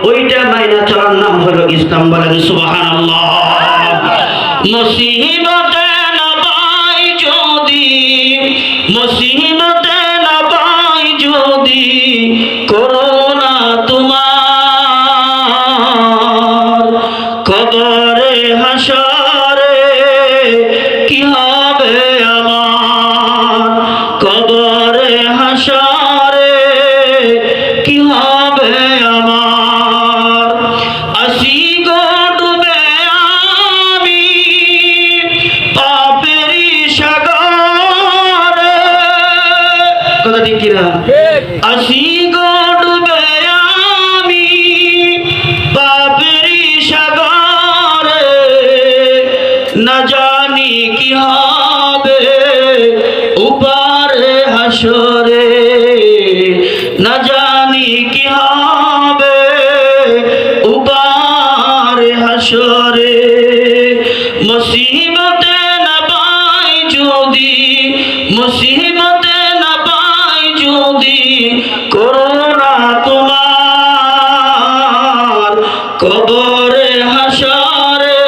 ওইটা মাইনা চলার নাম হলো ইসলাম। বলেন সুবহানাল্লাহ। মুসিবতে না পাই যদি, মুসিবতে না পাই যদি করোনা তোমার, কবরে হাসরে কি হবে আমার, কবরে হাসরে কি হবে আমার। আসি গো ডুবে আমি পাপেরই সাগরে, কথা ঠিক কিনা? আসি গো ডুবে আমি পাপেরই সাগরে, না জানি কি হবে উপারে হাসরে, না জানি কি হবে উপারে হাসরে। মুসিবতে না পাই যদি, মুসিবতে না পাই যদি করোনা তোমার, কবরে হাসরে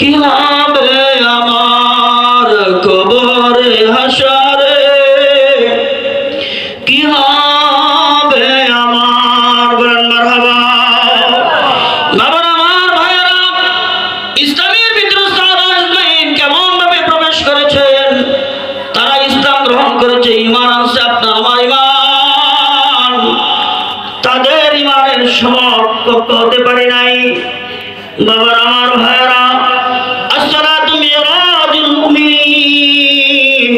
কি হবে আমার, কবরে হাসরে কি হবে আমার। বলেন মারহাবা। বাবার আমার ভাইয়েরা, ইসলামের ভিতরে সাহাবা আজমাইন কেমন ভাবে প্রবেশ করেছেন, তারা ইসলাম গ্রহণ করেছে, ঈমান আনছে, আপনার আমার ঈমান তাদের ঈমানের সমকক্ষ হতে পারে নাই। বাবার আমার ভাইয়েরা, আসসালাতু মিরাজুল মুমিনিন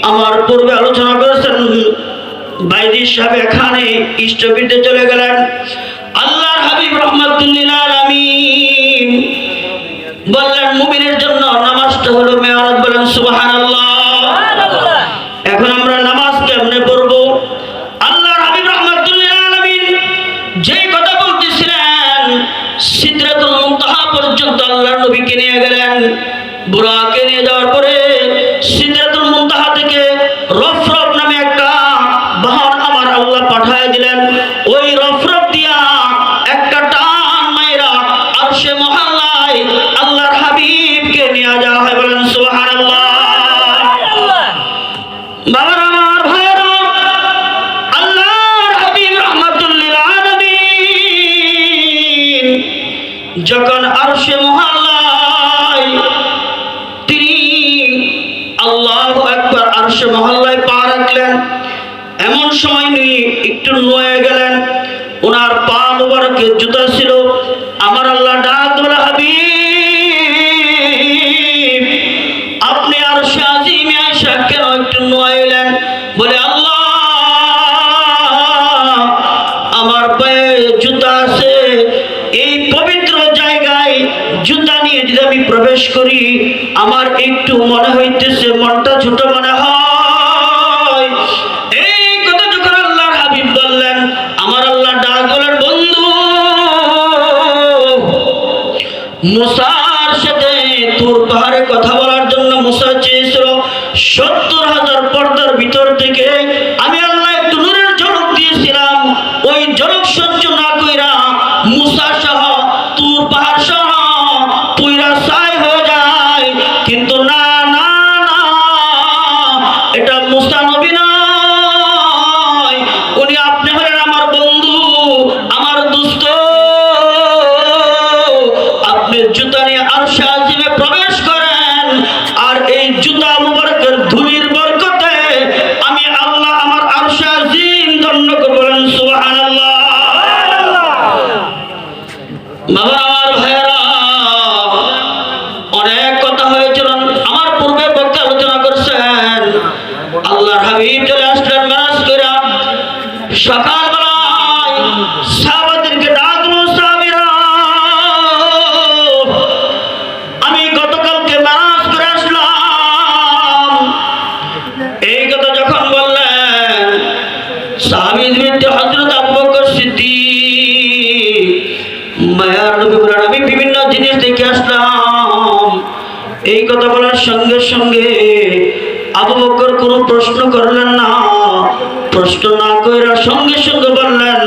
আমার পূর্বে আলোচনা করেছেন। বাইজিদ সাহেব এখানে ইষ্টপীঠে চলে গেলেন। আল্লাহর হাবিব রাহমাতুল লিল আলামিন বললেন মুমিনের জন্য নামাজটা হলো মেরাজ। বলেন সুবহানাল্লাহ। এখন আমরা নামাজ কেমনে পড়ব? আল্লাহর হাবিব রাহমাতুল লিল আলামিন যেই কথা বলতেছিলেন, সিদরাতুল মুনতাহা পর্যন্ত আল্লাহর নবীকে নিয়ে গেলেন। বুরাকে নিয়ে যাওয়ার পরে সিদরাতুল মুনতাহা থেকে রফরফ নামে একটা বাহন আমার আল্লাহ পাঠায় দিলেন। ওই রফরফ দিয়া একটা টান মাইরা আরশে মহল্লায় আল্লাহর হাবিবকে নিয়ে যাওয়া হয়। বলেন সুবহানাল্লাহ। বাবার আমার ভাইরা, আল্লাহর হাবিব রাহমাতুল লিল আলামিন যখন আরশে মহল্লায় তিনি আল্লাহু আকবার আরশে মহল্লায় পা রাখলেন, এমন সময় নিয়ে একটু নয়ে গেলেন। ওনার পা মুবারকে জুতা ছিল। আমার আল্লাহ ডাক দিল, হাবিব আপনি আরশে আজিমে আয়েশা কেন একটু নয়াইলেন? বলে আল্লাহ আমার পায়ে জুতা আছে, এই পবিত্র জায়গায় জুতা নিয়ে যদি আমি প্রবেশ করি আমার একটু মনে হইতেছে মনটা ছোট মনে হয়। এই কথা যখন আল্লাহর হাবিব বললেন, আমার আল্লাহ ডাক বলেন, বন্ধু মুসার সাথে তুর পাহাড়ে কথা বলার জন্য মুসা চেয়েছিল ৭০,০০০ পর্দার ভিতর থেকে আমি আল্লাহ একটু নূরের ঝলক দিয়েছিলাম। ওই ঝলক সহ্য না কইরা মুসা সহ তুর পাহাড় সহ পুইরা ছাই হয়ে যায়। কিন্তু না না না, এটা মুসা নবী নয়, উনি আপনি হলেন আমার বন্ধু, আমার দোস্ত। আপনি জুতা নিয়ে আরশে আজিমে প্রবেশ করেন, আর এই জুতা মুবারকের ধুলির বরকতে আমি আল্লাহ আমার আরশে আজিম ধন্য করব। বলেন সুবহানাল্লাহ। বাবা আমার ভাইয়েরা, অনেক কথা হয়েছিল, আমার পূর্বে বক্তা আলোচনা করছেন। আল্লাহর হাবিব চলে আসলেন মেরাজ কইরা। সকালবেলায় সাহাবাদেরকে ডাকলো, সাহাবীরা আমি গতকালকে মেরাজ করে আসলাম। এই কথা যখন বললেন, সাহাবীর মধ্যে হযরত আবু বকর সিদ্দিক মায়ার নবী বলেন, আমি বিভিন্ন জিনিস দেখে আসলাম। এই কথা বলার সঙ্গে সঙ্গে আবু বকর কোনো প্রশ্ন করলেন না। প্রশ্ন না কইরা সঙ্গে সঙ্গে বললেন,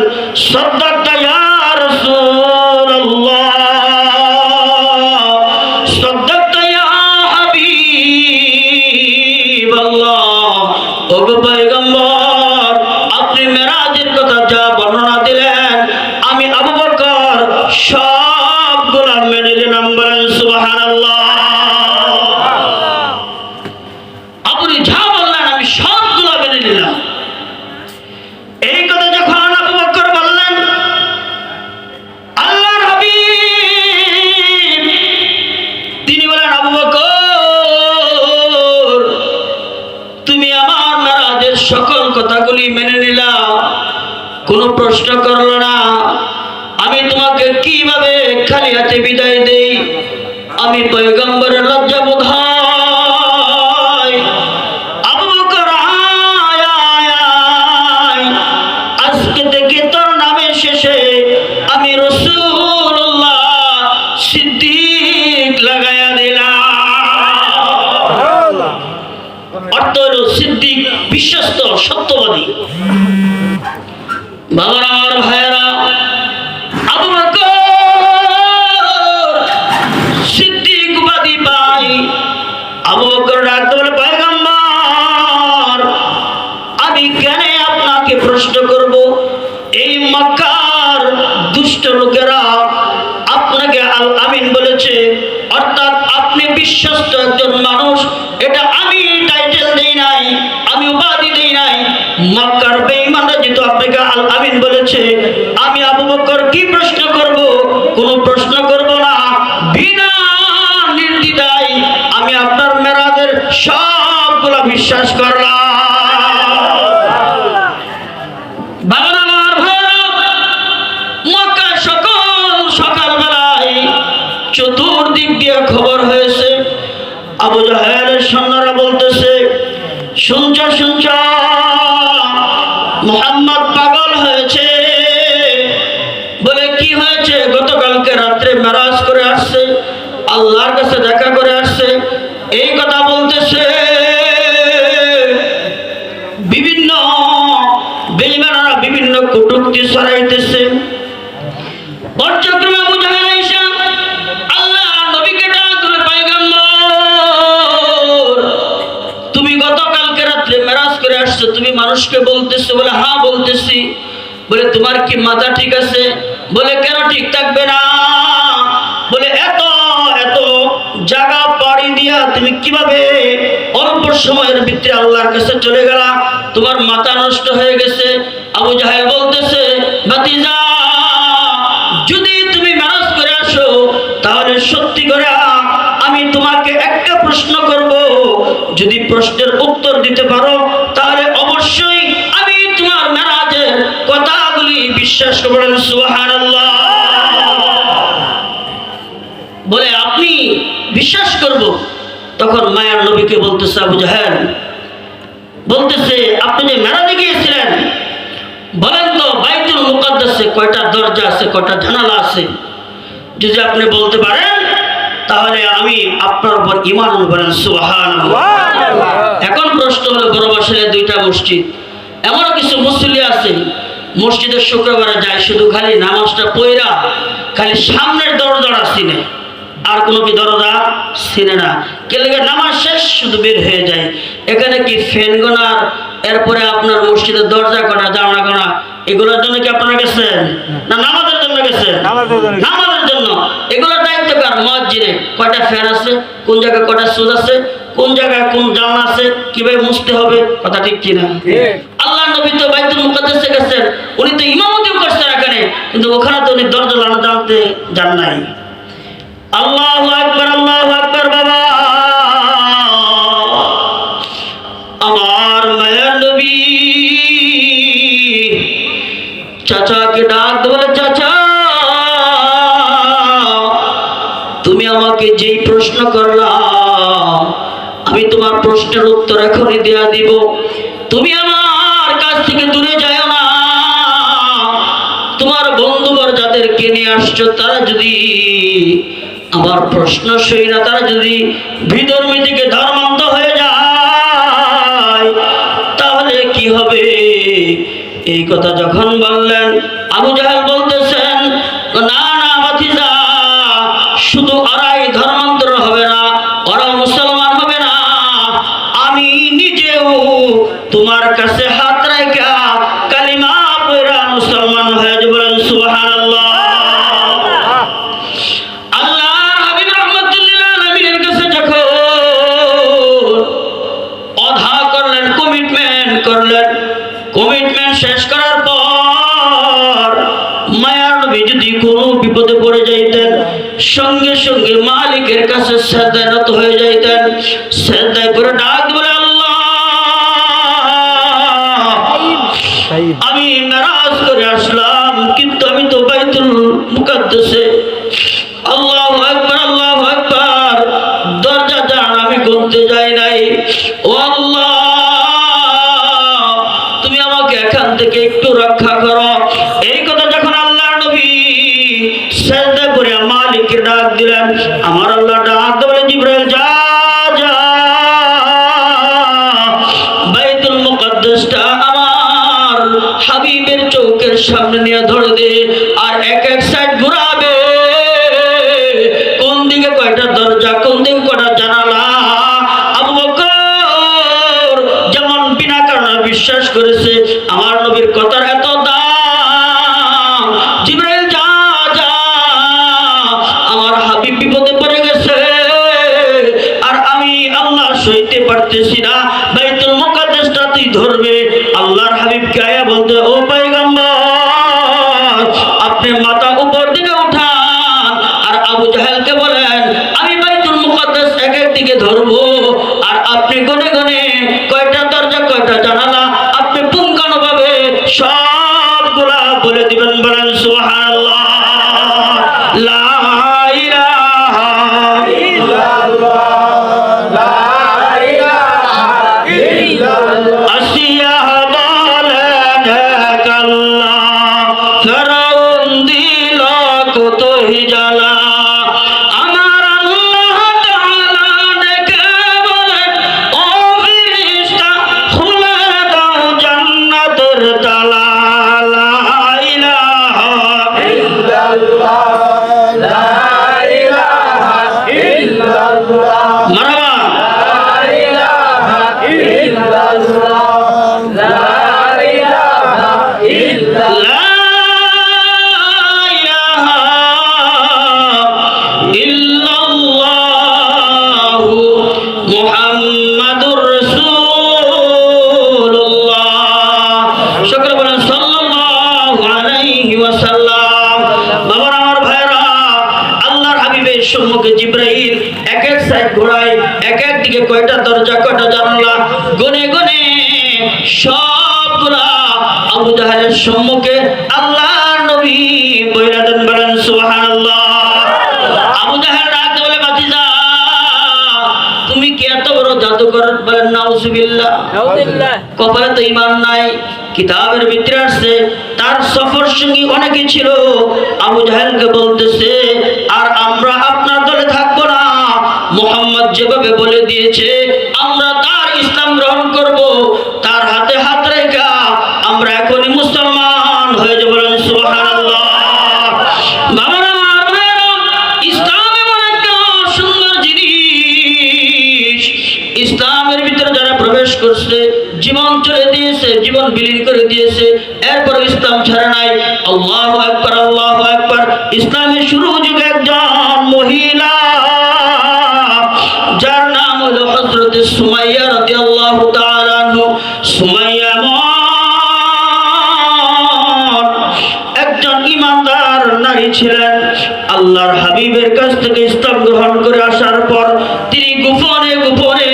সাদাকতা ইয়া রাসূলুল্লাহ, সাদাকতা ইয়া হাবিবাল্লাহ। ওগো পয়গম্বর, আপনি মেরাজের কথা যা বর্ণনা দিলেন আমি আবু বকর সবগুলা মেনে নিলাম। বলেন সুবহানাল্লাহ। আপনি যা বললেন আমি সবগুলা মেনে নিলাম। এই কথা যখন আবু বকর বললেন, আল্লাহর হাবিব তিনি বলেন, আবু বকর তুমি আমার মেরাজের সকল কথাগুলি মেনে নিলা, কোনো প্রশ্ন করলো না। আমি তোমাকে কিভাবে খালি হাতে বিদায় দেই? আমি পয়গম্বরের লজ্জা বোধ হয়। আবু বকর আয় আয় আয়, আজকে থেকে তোর নামের শেষে আমি রাসূলুল্লাহ সিদ্দিক লাগায়া দিলাম। অর্থ হলো সিদ্দিক, বিশ্বস্ত, সত্যবাদী। বাবারা আর ভাইয়েরা, আবু বকর সিদ্দিক উপাধি পাই। আবু বকর ডাকতে বলে, পয়গম্বর আমি কেন আপনাকে প্রশ্ন করব? এই মক্কার দুষ্ট লোকেরা আপনাকে আল আমিন বলেছে, অর্থাৎ আপনি বিশ্বস্ত একজন মানুষ। এটা আমি টাইটেল দেই নাই, আমি উপাধি দেই নাই। মক্কার বেঈমানরা যেহেতু আপনাকে আল আমিন বলেছে, আমি আবু বকর কি প্রশ্ন করব? কোনো প্রশ্ন করব না। বিনা নির্দ্বিধায় আমি আপনার মেরাজের সবগুলো বিশ্বাস করলাম। বাবা আমার ভাইরা, মক্কা সকালবেলায় চতুর্দিক দিয়ে খবর হয়েছে। আবু জাহেলের সৈন্যরা বলতেছে, শুনছ শুনছ, মুহাম্মদ পাগল হয়েছে। বলে কি হয়েছে? গতকালকে রাত্রে মেরাজ করে আসছে, আল্লাহর কাছে দেখা করে আসছে, এই কথা বলতেছে। বিভিন্ন বেঈমানরা বিভিন্ন কটূক্তি ছড়াইতেছে। পর্যায়ক্রমে আবু জাহেল আইসা আল্লাহ নবীকে ডাক দিল, পয়গম্বর তুমি গতকালকে রাত্রে মেরাজ করে আসছো, তুমি মানুষকে বলতেছো? বলে হ্যাঁ বলতেছি। বলে তোমার কি মাথা ঠিক আছে? বলে কেন ঠিক থাকবে না? বলে এত এত জায়গা পাড়ি দিয়া তুমি কিভাবে অল্প সময়ের ভিতরে আল্লাহর কাছে চলে গেলা? তোমার মাথা নষ্ট হয়ে গেছে। আবু জাহেল বলতেছে, ভাতিজা যদি তুমি মেরাজ করে আসো তাহলে সত্যি করে আমি তোমাকে একটা প্রশ্ন করব, যদি প্রশ্নের উত্তর দিতে পারো তাহলে অবশ্যই আমি তোমার মেরাজের কথাগুলি বিশ্বাস করব। সুবহানাল্লাহ। বলে আপনি বিশ্বাস করব? তখন মায়ার নবীকে বলতেছে আবু জাহেল, বলতেছে আপনি যে মেরাজে গিয়েছিলেন, বলেন তো বাইতুল মুকাদ্দাসে কয়টা দরজা আছে, কয়টা জানালা আছে? যদি আপনি বলতে পারেন তাহলে আমি আপনার উপর ঈমান আনবো। বলেন সুবহানাল্লাহ। এখন প্রশ্ন হলো, বড় বাসায় দুইটা মসজিদ, এমন কিছু মুসল্লি আছে মসজিদের শুক্রবারে যায় শুধু খালি নামাজটা পড়া খালি সামনের দরজা চিনে, আর কোনো কি দরজা চিনে না। কে লাগে নামাজ শেষ শুধু বের হয়ে যায়। এখানে কি ফ্যান গোনার, এরপরে আপনার মসজিদের দরজা করা, জানা গোনা, এগুলোর জন্য কি আপনারা গেছেন? না নামাজের জন্য গেছেন? নামাজের জন্য। এগুলোর দায়িত্ব কার? মুয়াজ্জিনে। কয়টা ফ্যান আছে, কোন জায়গায় কয়টা সুজ আছে, কোন জায়গায় কোন জানলা আছে, কিভাবে মুছতে হবে, কথা ঠিক কিনা? আল্লাহ নবী তো বাইতুল মুকাদ্দাসে গেছেন, উনি তো ইমামতিও করছেন এখানে, কিন্তু ওখানে তো উনি দরজা জানতে যান নাই। আল্লাহু আকবার, আল্লাহু আকবার। বাবা আমার মায়ের নবী চাচাকে ডাক বলে, চাচা তুমি আমাকে যেই প্রশ্ন করলা আমি তোমার প্রশ্নের উত্তর এখনই দেয়া দিব। তুমি আমার কাছ থেকে দূরে যাও না। তোমার বন্ধুবর যাদেরকে নিয়ে আসছো তারা যদি আমার প্রশ্ন শুই না, তারা যদি বিধর্মী থেকে ধর্মান্ধ হয়ে যায় তাহলে কি হবে? এই কথা যখন বললেন, আবু জাহেল বলতেছেন, না না ভাতিজা, শুধু ওরাই ধর্মান্তর হবে না, ওরা মুসলমান হবে না, আমি নিজেও তোমার কাছে হাত রাখা কালিমা পড়া মুসলমান হয়ে যাব। বলেন সুবহানাল্লাহ। আল্লাহর হাবিব রাহমাতুল্লিল আলামিনের কাছে যখন অধা করলেন, কমিটমেন্ট শেষ করার পর মায়ার নবী যদি কোনো বিপদে পড়ে যাইতেন, সঙ্গে সঙ্গে মালিকের কাছে সিজদায় নত হয়ে যাইতেন। সিজদায় পড়ে ডাক বলে, আল্লাহ, আমি মেরাজ করে আসলাম, কিন্তু আমি তো বাইতুল মুকাদ্দাসে, আল্লাহু আকবার, আল্লাহু আকবার, দরজা জান আমি খুলতে যাই নাই। ও আল্লাহ, তুমি আমাকে এখান থেকে একটু রক্ষা করো। এই কথা যখন আল্লাহর নবী সিজদায় পড়ে মালিককে ডাক দিলেন, আমার আল্লাহ ডাক বলে, জিবরাইল যা যা বাইতুল মুকাদ্দাসটা আমার হাবিবের চৌকের সামনে নিয়ে ধরে দে, আর এক এক সাইড ঘুরাবে, কোন দিকে কয়টা দরজা, কোন দিকে কয়টা জানালা। আবু বকর যেমন বিনা কারণে বিশ্বাস করেছে, আমার নবীর কথার এত দাম, জিবরাইল যা যা, আমার হাবিব বিপদে পড়ে গেছে, আর আমি আল্লাহ সইতে পারতেছি না, বাইতুল মুকাদ্দাসটা তুই ধরবে। আল্লাহর হাবিবকে আয়া বলতে, ও পয়গম্বর, আপনি মাথা উপর দিকে উঠান, আর আবু জাহেলকে বলেন আমি বাইতুল মুকাদ্দাস এক এক দিকে ধরবো, আর আপনি গনে গনে কয়টা দরজা কয়টা জানালা আপনি পুঙ্খানুভাবে সবগুলা বলে দিবেন। বলেন সুবহানাল্লাহ। লা ইলাহা ইল্লাল্লাহ, লা ইলাহা ইল্লাল্লাহ। আসিয়া বলেন আল্লাহ, ফেরাউন দিল কত হিজালা, আমার আল্লাহ তাআলা ডেকে বলেন, ও ফেরেশতা খুলে দাও জান্নাতের তালা। লা ইলাহা ইল্লাল্লাহ, লা ইলাহা ইল্লাল্লাহ। মারহাবা। লা ইলাহা ইল্লাল্লাহ, লা ইলাহা ইল্লাল্লাহ, মুহাম্মাদুর রাসূলুল্লাহ। শুকর বলেন সাল্লাল্লাহু আলাইহি ওয়াসাল্লাম। বাবার আমার ভাইরা, আল্লাহর হাবিবের সম্মুখে জিবরাইল এক এক সাইড ঘোড়ায়, এক এক দিকে কয়টা দরজা কয়টা জানালা গনে গনে সবগুলা আবু জাহেলের সম্মুখে আল্লাহর নবী বইলা দেন। বলেন সুবহানাল্লাহ। আবু জাহেল ডাক দিয়ে বলে, ভাতিজা, তুমি কি এত বড় জাদুকর? বলেন নাউজুবিল্লাহ। কপালে তো ঈমান নাই। কিতাবের ভিতরে আসছে তার সফর সঙ্গী অনেকে ছিল। আবু জাহেলকে বলতেছে, আর আমরা আপনার দলে থাকবো না, মুহাম্মদ যেভাবে বলে দিয়েছে আমরা তার ইসলাম গ্রহণ করব, তার হাতে হাত রেখা আমরা এখনই মুসলমান হয়ে যাব। বলেন সুবহানাল্লাহ। বাবারা, ইসলাম এমন একটা সুন্দর জিনিস, ইসলামের ভিতরে যারা প্রবেশ করছে জীবন চলে দিয়েছে, জীবন বিলীন করে দিয়েছে, এরপর ইসলাম ছাড়া নাই। আল্লাহু আকবার, আল্লাহু আকবার। ইসলামের শুরু যুগে একজন মহিলা, যার নাম হলো হযরত সুমাইয়া রাদিয়াল্লাহু তাআলা আনহা। সুমাইয়া একজন ইমানদার নারী ছিলেন। আল্লাহর হাবিবের কাছ থেকে ইসলাম গ্রহণ করে আসার পর তিনি গোপনে গোপনে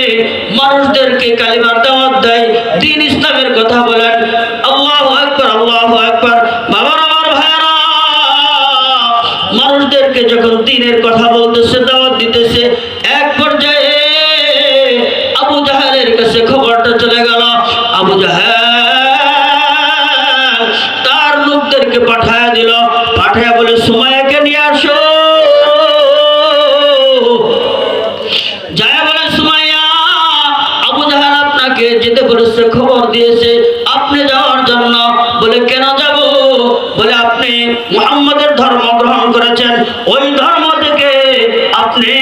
মানুষদেরকে কালিমার দাওয়াত দেয়, দ্বীন ইসলামের কথা বলেন। আল্লাহু আকবার, আল্লাহু আকবার। বাবার আমার ভাইরা, মানুষদেরকে যখন দ্বীনের কথা বলতেছে, দাওয়াত দিতেছে, এক পর্যায়ে আবু জাহেলের কাছে খবরটা চলে গেল। আবু জাহেল তার লোকদেরকে পাঠায়া দিল, পাঠায়া বলে, সুমাইয়াকে নিয়ে আসো। যায় বলে, সুমাইয়া, আবু জাহেল আপনাকে যেতে বলেছে, খবর দিয়েছে আপনি যাওয়ার জন্য। বলে, কেন যাব? বলে, আপনি মুহাম্মাদের ধর্ম গ্রহণ করেছেন, ওই ধর্ম থেকে আপনি